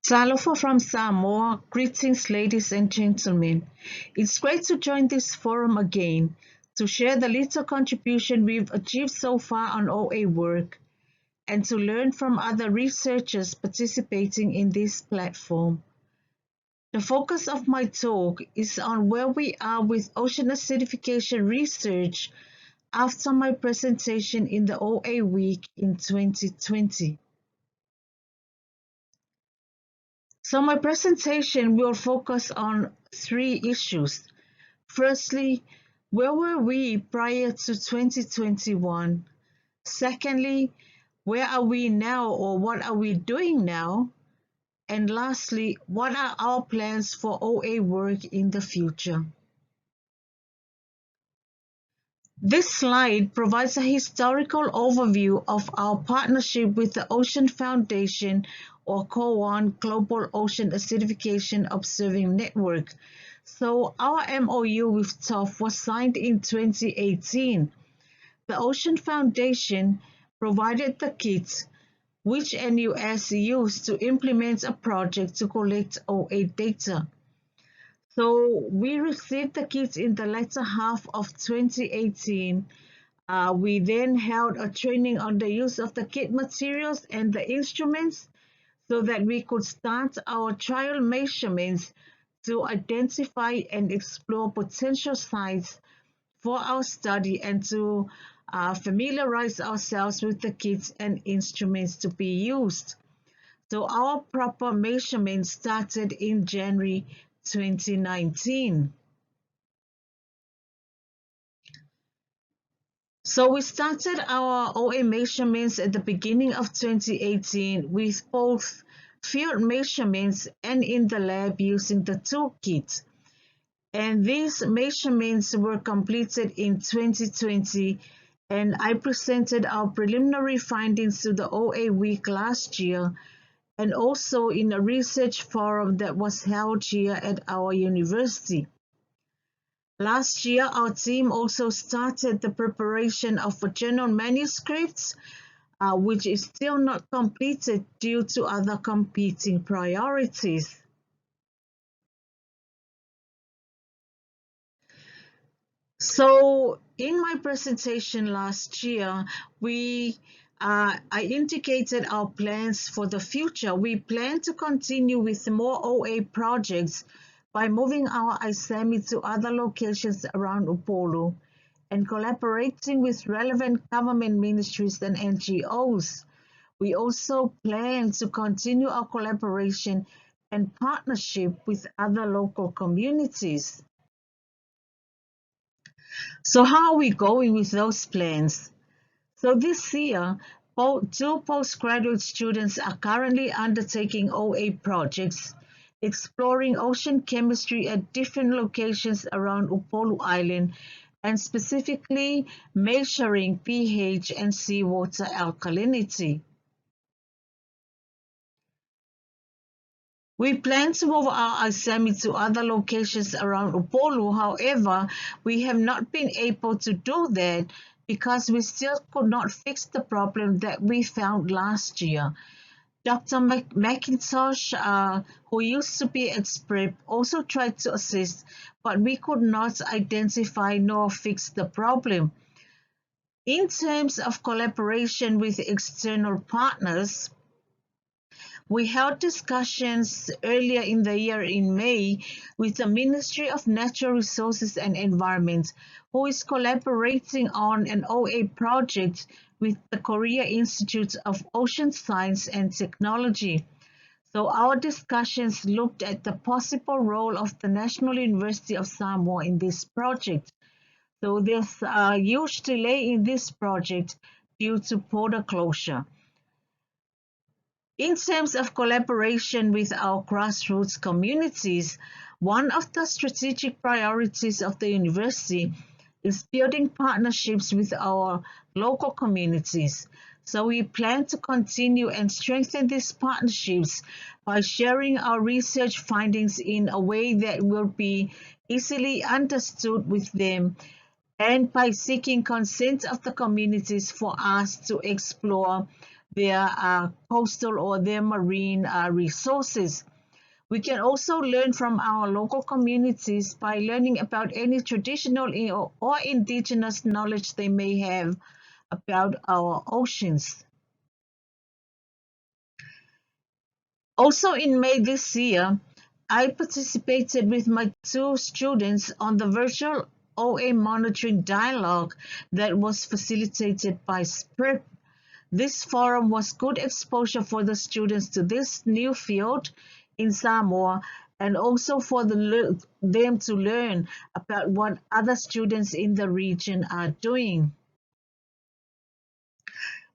Talofa from Samoa, greetings ladies and gentlemen. It's great to join this forum again to share the little contribution we've achieved so far on OA work and to learn from other researchers participating in this platform. The focus of my talk is on where we are with ocean acidification research after my presentation in the OA Week in 2020. So my presentation will focus on three issues. Firstly, where were we prior to 2021? Secondly, where are we now or what are we doing now? And lastly, what are our plans for OA work in the future? This slide provides a historical overview of our partnership with the Ocean Foundation or GOA-ON Global Ocean Acidification Observing Network. So our MOU with TOF was signed in 2018. The Ocean Foundation provided the kits which NUS used to implement a project to collect OA data. So we received the kits in the latter half of 2018. We then held a training on the use of the kit materials and the instruments so that we could start our trial measurements to identify and explore potential sites for our study and to familiarize ourselves with the kits and instruments to be used. So our proper measurements started in January 2019. So we started our OA measurements at the beginning of 2018 with both field measurements and in the lab using the toolkit. And these measurements were completed in 2020, and I presented our preliminary findings to the OA Week last year and also in a research forum that was held here at our university. Last year, our team also started the preparation of a journal manuscripts, which is still not completed due to other competing priorities. So in my presentation last year, I indicated our plans for the future. We plan to continue with more OA projects by moving our ISAMI to other locations around Upolu and collaborating with relevant government ministries and NGOs. We also plan to continue our collaboration and partnership with other local communities. So how are we going with those plans? So this year, two postgraduate students are currently undertaking OA projects, exploring ocean chemistry at different locations around Upolu Island and specifically measuring pH and seawater alkalinity. We plan to move our ISAMI to other locations around Upolu. However, we have not been able to do that because we still could not fix the problem that we found last year. Dr. McIntosh, who used to be at SPREP, also tried to assist, but we could not identify nor fix the problem. In terms of collaboration with external partners, we held discussions earlier in the year in May with the Ministry of Natural Resources and Environment, who is collaborating on an OA project with the Korea Institute of Ocean Science and Technology. So our discussions looked at the possible role of the National University of Samoa in this project. So there's a huge delay in this project due to border closure. In terms of collaboration with our grassroots communities, one of the strategic priorities of the university is building partnerships with our local communities. So we plan to continue and strengthen these partnerships by sharing our research findings in a way that will be easily understood with them and by seeking consent of the communities for us to explore their coastal or their marine resources. We can also learn from our local communities by learning about any traditional or indigenous knowledge they may have about our oceans. Also in May this year, I participated with my two students on the virtual OA monitoring dialogue that was facilitated by SPRIP. This forum was good exposure for the students to this new field in Samoa, and also for them to learn about what other students in the region are doing.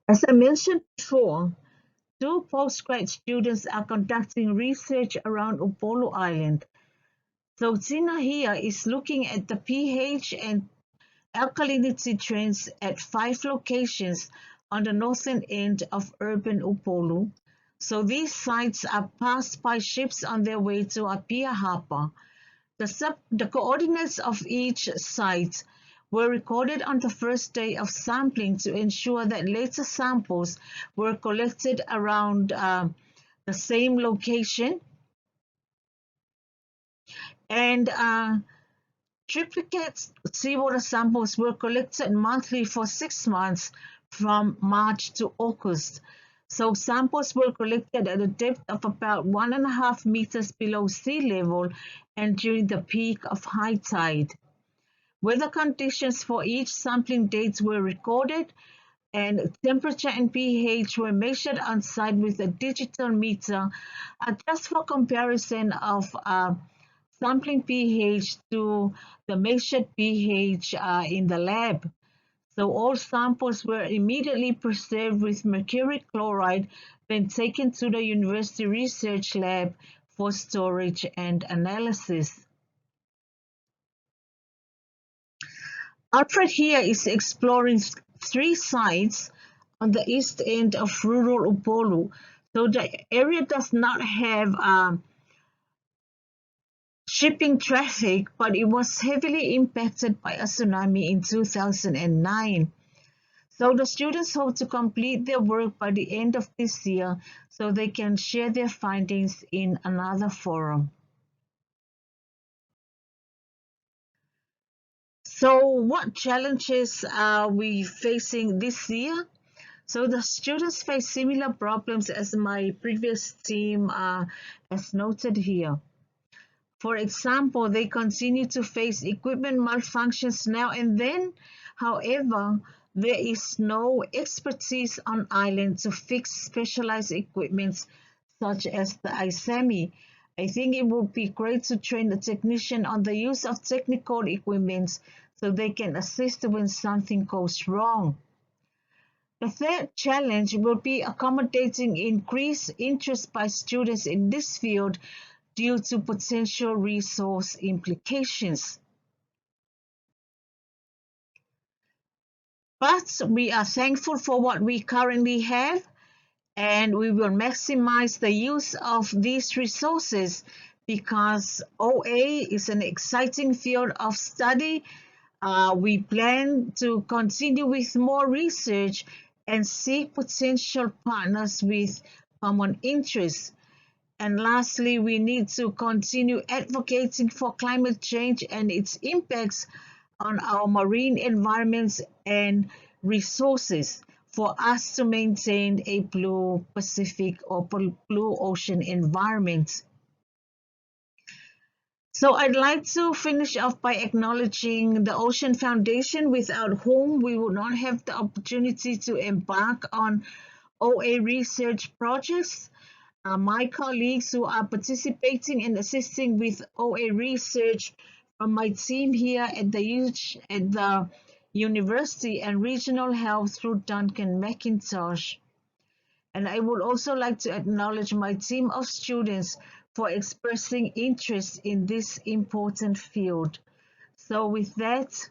As I mentioned before, two postgrad students are conducting research around Upolu Island. So Tina here is looking at the pH and alkalinity trends at 5 locations on the northern end of urban Upolu. So these sites are passed by ships on their way to Apia Harbor. The coordinates of each site were recorded on the first day of sampling to ensure that later samples were collected around the same location, and triplicate seawater samples were collected monthly for 6 months from March to August. So samples were collected at a depth of about 1.5 meters below sea level and during the peak of high tide. Weather conditions for each sampling dates were recorded, and temperature and pH were measured on site with a digital meter, just for comparison of sampling pH to the measured pH in the lab. So all samples were immediately preserved with mercury chloride, then taken to the university research lab for storage and analysis. Alfred here is exploring 3 sites on the east end of rural Upolu. So the area does not have shipping traffic, but it was heavily impacted by a tsunami in 2009. So the students hope to complete their work by the end of this year so they can share their findings in another forum. So what challenges are we facing this year? So the students face similar problems as my previous team has noted here. For example, they continue to face equipment malfunctions now and then. However, there is no expertise on island to fix specialized equipment such as the ISAMI. I think it would be great to train a technician on the use of technical equipment so they can assist when something goes wrong. The third challenge will be accommodating increased interest by students in this field due to potential resource implications. But we are thankful for what we currently have, and we will maximize the use of these resources because OA is an exciting field of study. We plan to continue with more research and seek potential partners with common interests. And lastly, we need to continue advocating for climate change and its impacts on our marine environments and resources for us to maintain a blue Pacific or blue ocean environment. So I'd like to finish off by acknowledging the Ocean Foundation, without whom we would not have the opportunity to embark on OA research projects. My colleagues who are participating and assisting with OA research from my team here at the University and Regional Health through Duncan McIntosh. And I would also like to acknowledge my team of students for expressing interest in this important field. So with that,